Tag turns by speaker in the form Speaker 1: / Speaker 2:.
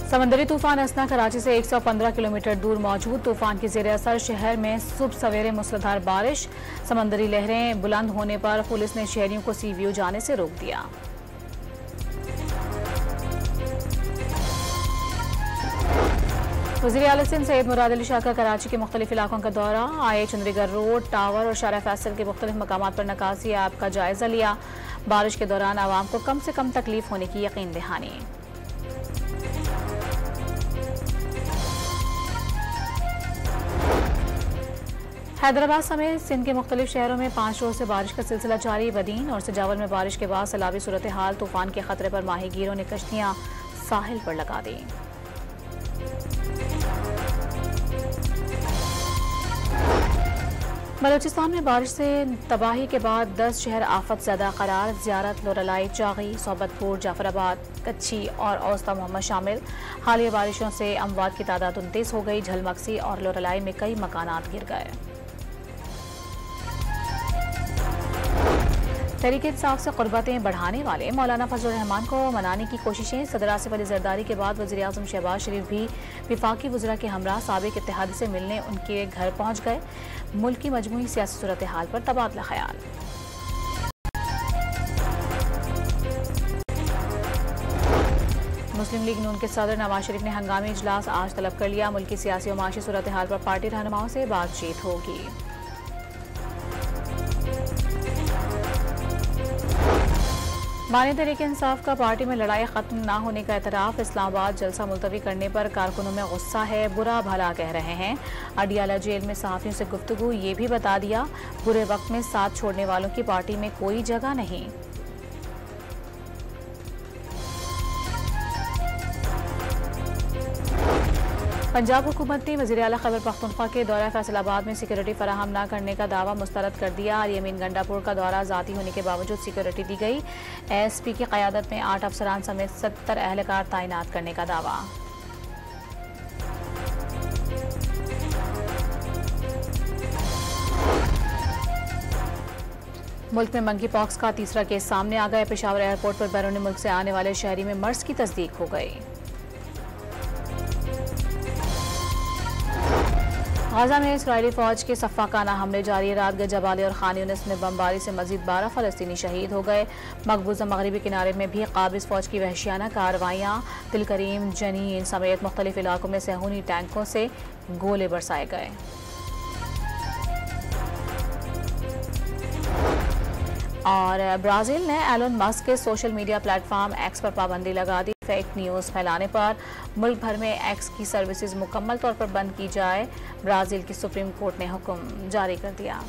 Speaker 1: समंदरी तूफान असना कराची से 115 किलोमीटर दूर मौजूद तूफान की ज़ेर असर शहर में सुबह सवेरे मूसलाधार बारिश। समंदरी लहरें बुलंद होने पर पुलिस ने शहरियों को सी व्यू जाने से रोक दिया। वज़ीर आला सिंध सैयद मुराद अली शाह का कराची के मुख्तलिफ इलाकों का दौरा। आए चंद्रीगढ़ रोड, टावर और शारा फैसल के मुख्तलिफ मकामात पर नकासी ऐप का जायजा लिया। बारिश के दौरान आवाम को कम से कम तकलीफ होने की यकीन दहानी। हैदराबाद समेत सिंध के मुख्तलिफ शहरों में 5 रोज से बारिश का सिलसिला जारी। बदीन और सजावल में बारिश के बाद सैलाबी सूरत हाल। तूफान के खतरे पर माहीगीरों ने कश्तियां साहिल पर लगा दी। बलूचिस्तान में बारिश से तबाही के बाद 10 शहर आफत ज़दा करार। ज़ियारत, लोरलाई, चागी, सोबतपुर, जाफराबाद, कच्ची और औस्ता मोहम्मद शामिल। हालिया बारिशों से अमवात की तादाद 29 हो गई। झलमक्सी और लोरलाई में कई मकानात गिर गए। तहरीक इंसाफ से क़ुर्बतें बढ़ाने वाले मौलाना फजलुर रहमान को मनाने की कोशिशें। सदर आसिफ अली जरदारी के बाद वज़ीर आज़म शहबाज शरीफ भी विफाकी वज़रा के हमरा साबिक़ इत्तेहादी से मिलने उनके घर पहुँच गए। मुल्क की मजमूई सियासी सूरत हाल पर तबादला ख्याल। मुस्लिम लीग नून के सदर नवाज शरीफ ने हंगामी इजलास आज तलब कर लिया। मुल्क की सियासी और माशी सूरत हाल पर पार्टी रहनुमाओं से बातचीत होगी। बानी तहरीक इंसाफ का पार्टी में लड़ाई खत्म न होने का एतराफ़। इस्लामाबाद जलसा मुलतवी करने पर कारकुनों में गुस्सा है, बुरा भला कह रहे हैं। अडियाला जेल में सहाफ़ियों से गुफ्तगू, ये भी बता दिया बुरे वक्त में साथ छोड़ने वालों की पार्टी में कोई जगह नहीं। पंजाब हुकूमत ने वज़ीर आला खैबर पख्तूनख्वा के दौरा फैसलाबाद में सिक्योरिटी फराहम न करने का दावा मुस्तरद कर दिया। अल-यमीन गंडापुर का दौरा ज़ाती होने के बावजूद सिक्योरिटी दी गई। एएसपी की क़यादत में 8 अफसरान समेत 70 अहलकार तैनात करने का दावा। मुल्क में मंकी पॉक्स का तीसरा केस सामने आ गया। पेशावर एयरपोर्ट पर बैरून मुल्क से आने वाले शहरी में मर्ज की तस्दीक हो गई। गाजा में इसराइली फौज के सफ़ाकाना हमले जारी। रात गए जबाली और खान यूनिस में बमबारी से मजीद 12 फ़लस्तीनी शहीद हो गए। मकबूजा मगरबी किनारे में भी काबिज़ फौज की वहशियाना कार्रवाइयाँ। तिलकरीम, जनीन समेत मुख्तलिफ इलाकों में सेहूनी टैंकों से गोले बरसाए गए। और ब्राज़ील ने एलन मस्क के सोशल मीडिया प्लेटफॉर्म एक्स पर पाबंदी लगा दी। फेक न्यूज़ फैलाने पर मुल्क भर में एक्स की सर्विसेज मुकम्मल तौर पर बंद की जाए। ब्राज़ील की सुप्रीम कोर्ट ने हुक्म जारी कर दिया।